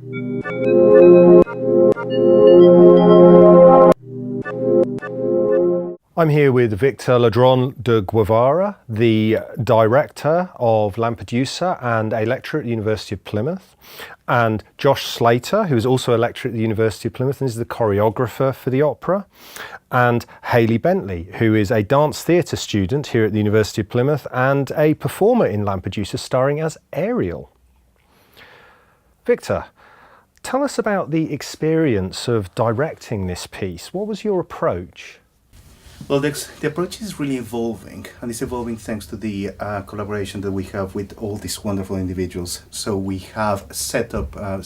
I'm here with Victor Ladron de Guevara, the director of Lampedusa and a lecturer at the University of Plymouth, and Josh Slater, who is also a lecturer at the University of Plymouth and is the choreographer for the opera, and Hayley Bentley, who is a dance theatre student here at the University of Plymouth and a performer in Lampedusa starring as Ariel. Victor, tell us about the experience of directing this piece. What was your approach? Well, the approach is really evolving, and it's evolving thanks to the collaboration that we have with all these wonderful individuals. So we have set up a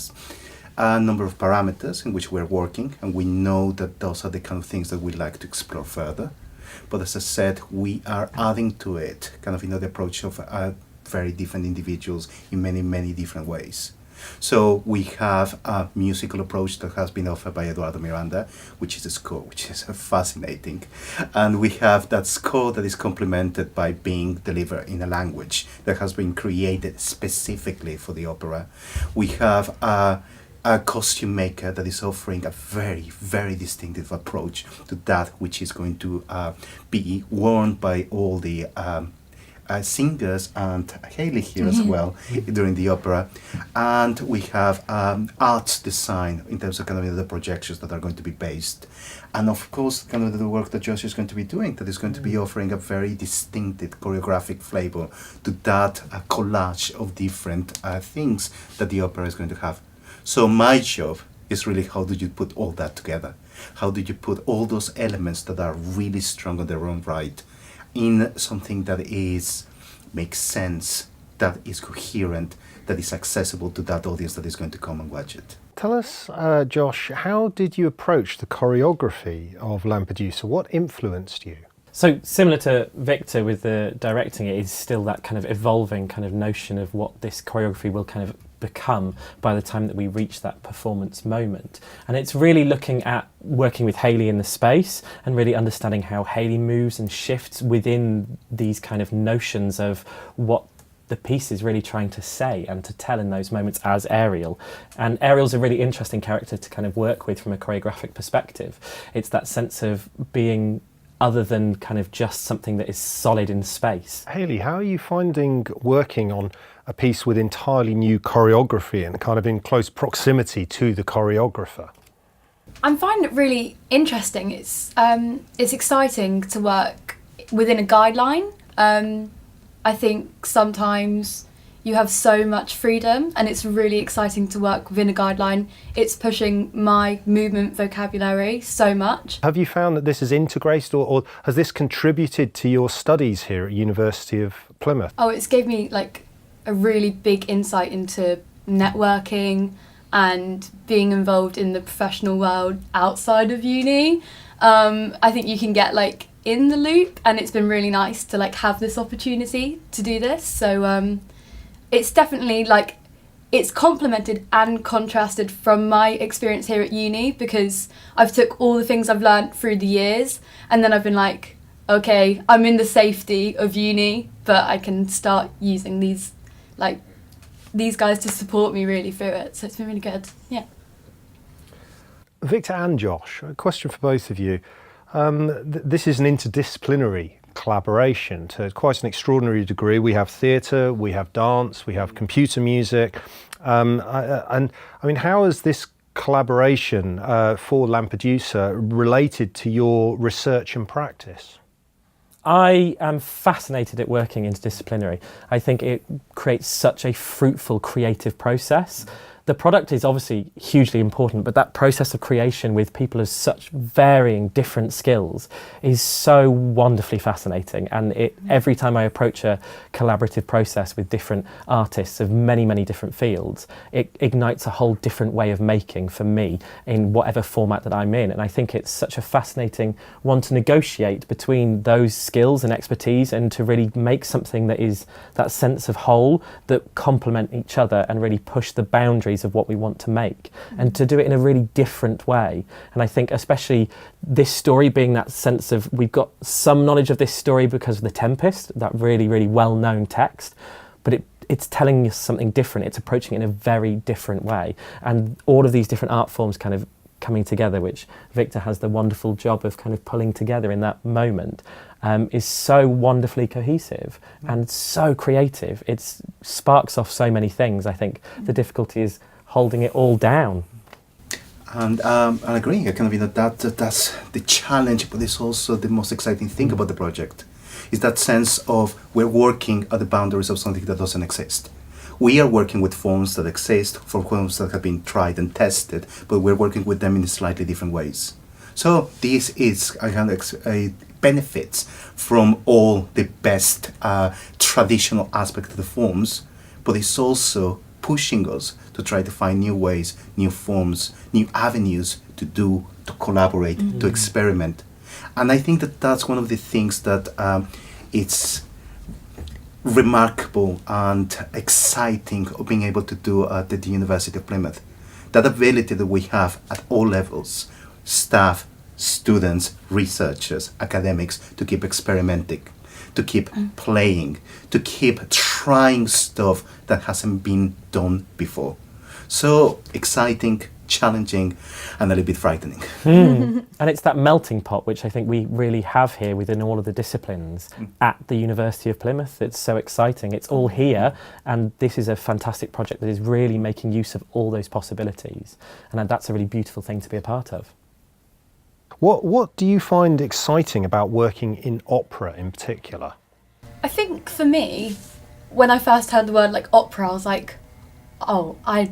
number of parameters in which we're working, and we know that those are the kind of things that we'd like to explore further. But as I said, we are adding to it kind of, the approach of very different individuals in many, many different ways. So we have a musical approach that has been offered by Eduardo Miranda, which is a score, which is fascinating. And we have that score that is complemented by being delivered in a language that has been created specifically for the opera. We have a costume maker that is offering a very, very distinctive approach to that which is going to be worn by all the singers and Hayley here as well during the opera. And we have art design in terms of kind of the projections that are going to be based, and of course kind of the work that Josh is going to be doing, that is going to be offering a very distinctive choreographic flavor to that collage of different things that the opera is going to have. So my job is really, how do you put all that together? How do you put all those elements that are really strong on their own right in something that makes sense, that is coherent, that is accessible to that audience that is going to come and watch it. Tell us, Josh, how did you approach the choreography of Lampedusa? What influenced you? So similar to Victor with the directing, it is still that kind of evolving kind of notion of what this choreography will kind of become by the time that we reach that performance moment. And it's really looking at working with Hayley in the space and really understanding how Hayley moves and shifts within these kind of notions of what the piece is really trying to say and to tell in those moments as Ariel. And Ariel's a really interesting character to kind of work with from a choreographic perspective. It's that sense of being other than kind of just something that is solid in space. Hayley, how are you finding working on a piece with entirely new choreography and kind of in close proximity to the choreographer? I'm finding it really interesting. It's exciting to work within a guideline. I think sometimes you have so much freedom, and it's really exciting to work within a guideline. It's pushing my movement vocabulary so much. Have you found that this is integrated, or has this contributed to your studies here at University of Plymouth? Oh, it's gave me like a really big insight into networking and being involved in the professional world outside of uni. I think you can get like in the loop, and it's been really nice to like have this opportunity to do this. So it's definitely like, it's complemented and contrasted from my experience here at uni, because I've took all the things I've learned through the years, and then I've been like, okay, I'm in the safety of uni, but I can start using these guys to support me really through it. So it's been really good, yeah. Victor and Josh, a question for both of you. This is an interdisciplinary collaboration to quite an extraordinary degree. We have theatre, we have dance, we have computer music. And I mean, how has this collaboration for Lampedusa related to your research and practice? I am fascinated at working interdisciplinary. I think it creates such a fruitful creative process. The product is obviously hugely important, but that process of creation with people of such varying different skills is so wonderfully fascinating. And every time I approach a collaborative process with different artists of many, many different fields, it ignites a whole different way of making for me in whatever format that I'm in. And I think it's such a fascinating one to negotiate between those skills and expertise, and to really make something that is that sense of whole that complement each other and really push the boundaries of what we want to make, and to do it in a really different way. And I think especially this story being that sense of, we've got some knowledge of this story because of The Tempest, that really, really well-known text, but it's telling us something different. It's approaching it in a very different way. And all of these different art forms kind of coming together, which Victor has the wonderful job of kind of pulling together in that moment, is so wonderfully cohesive and so creative. It sparks off so many things. I think the difficulty is holding it all down. And I agree. I kind of that's the challenge, but it's also the most exciting thing about the project. Is that sense of we're working at the boundaries of something that doesn't exist. We are working with forms that exist, for forms that have been tried and tested, but we're working with them in slightly different ways. So this is benefits from all the best traditional aspects of the forms, but it's also pushing us to try to find new ways, new forms, new avenues to do, to collaborate, to experiment. And I think that that's one of the things that it's remarkable and exciting of being able to do at the University of Plymouth. That ability that we have at all levels, staff, students, researchers, academics, to keep experimenting, to keep playing, to keep trying stuff that hasn't been done before. So exciting, challenging, and a little bit frightening. And it's that melting pot which I think we really have here within all of the disciplines at the University of Plymouth. It's so exciting. It's all here, and this is a fantastic project that is really making use of all those possibilities, and that's a really beautiful thing to be a part of. What do you find exciting about working in opera in particular? I think for me, when I first heard the word like opera, I was like, oh, I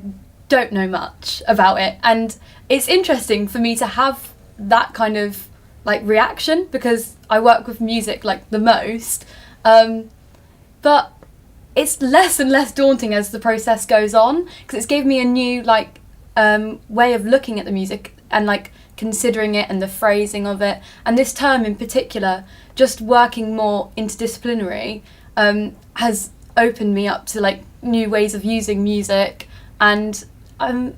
don't know much about it. And it's interesting for me to have that kind of like reaction, because I work with music like the most. But it's less and less daunting as the process goes on, because it's given me a new like way of looking at the music and like considering it and the phrasing of it. And this term in particular, just working more interdisciplinary, has opened me up to like new ways of using music. And I'm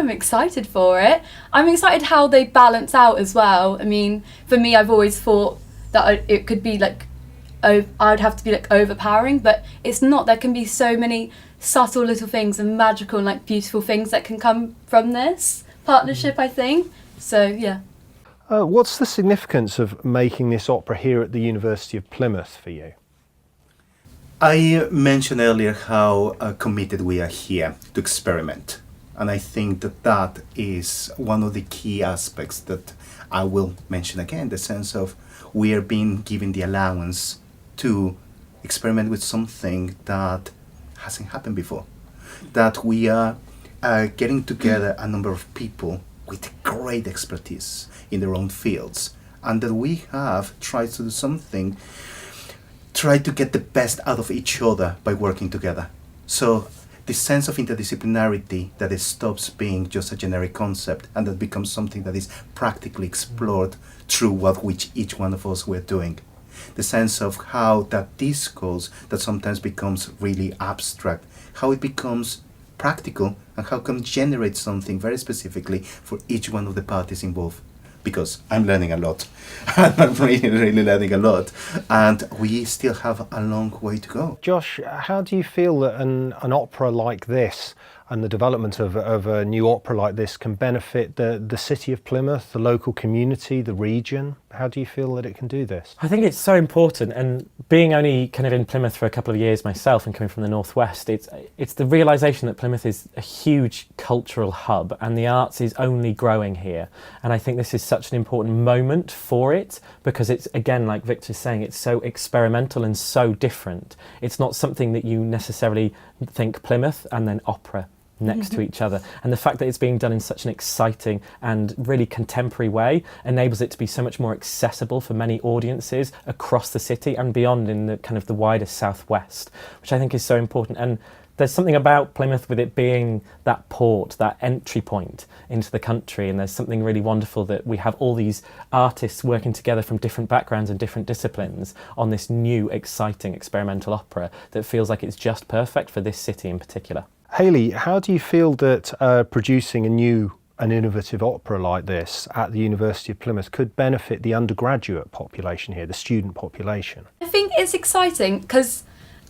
excited for it. I'm excited how they balance out as well. I mean, for me, I've always thought that it could be like, I would have to be like overpowering, but it's not. There can be so many subtle little things and magical and like beautiful things that can come from this partnership, I think. So yeah. What's the significance of making this opera here at the University of Plymouth for you? I mentioned earlier how committed we are here to experiment. And I think that that is one of the key aspects that I will mention again, the sense of we are being given the allowance to experiment with something that hasn't happened before. That we are getting together a number of people with great expertise in their own fields, and that we have tried to do something, try to get the best out of each other by working together. So the sense of interdisciplinarity, that it stops being just a generic concept and that becomes something that is practically explored through what which each one of us were doing. The sense of how that discourse that sometimes becomes really abstract, how it becomes practical and how can generate something very specifically for each one of the parties involved. Because I'm learning a lot. I'm really learning a lot. And we still have a long way to go. Josh, how do you feel that an opera like this and the development of a new opera like this can benefit the city of Plymouth, the local community, the region? How do you feel that it can do this? I think it's so important, and being only kind of in Plymouth for a couple of years myself and coming from the Northwest, it's the realisation that Plymouth is a huge cultural hub and the arts is only growing here. And I think this is such an important moment for it, because it's, again, like Victor's saying, it's so experimental and so different. It's not something that you necessarily think Plymouth and then opera next to each other, and the fact that it's being done in such an exciting and really contemporary way enables it to be so much more accessible for many audiences across the city and beyond in the kind of the wider southwest, which I think is so important. And there's something about Plymouth with it being that port, that entry point into the country, and there's something really wonderful that we have all these artists working together from different backgrounds and different disciplines on this new exciting experimental opera that feels like it's just perfect for this city in particular. Hayley, how do you feel that producing an innovative opera like this at the University of Plymouth could benefit the undergraduate population here, the student population? I think it's exciting because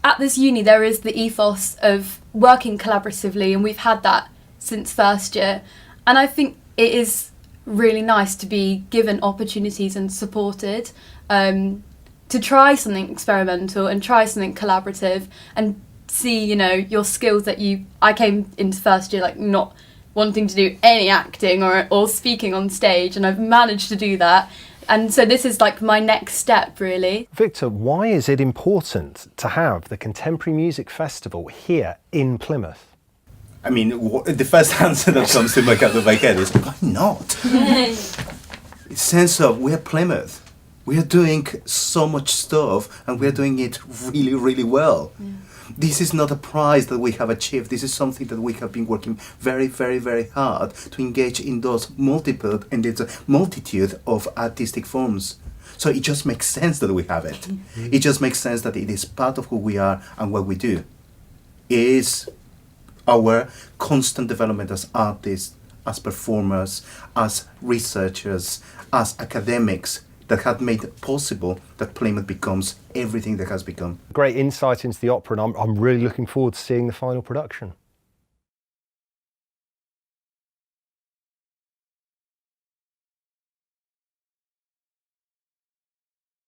at this uni there is the ethos of working collaboratively, and we've had that since first year, and I think it is really nice to be given opportunities and supported to try something experimental and try something collaborative and see, you know, your skills that I came into first year like not wanting to do any acting or speaking on stage, and I've managed to do that. And so this is like my next step, really. Victor, why is it important to have the Contemporary Music Festival here in Plymouth? I mean, the first answer that comes to my head is, why not? Sense of, we're Plymouth. We are doing so much stuff, and we're doing it really, really well. Yeah. This is not a prize that we have achieved. This is something that we have been working very, very, very hard to engage in those multitude of artistic forms. So it just makes sense that we have it. It just makes sense that it is part of who we are and what we do. It is our constant development as artists, as performers, as researchers, as academics that have made it possible that Plymouth becomes everything that has become. Great insight into the opera, and I'm really looking forward to seeing the final production.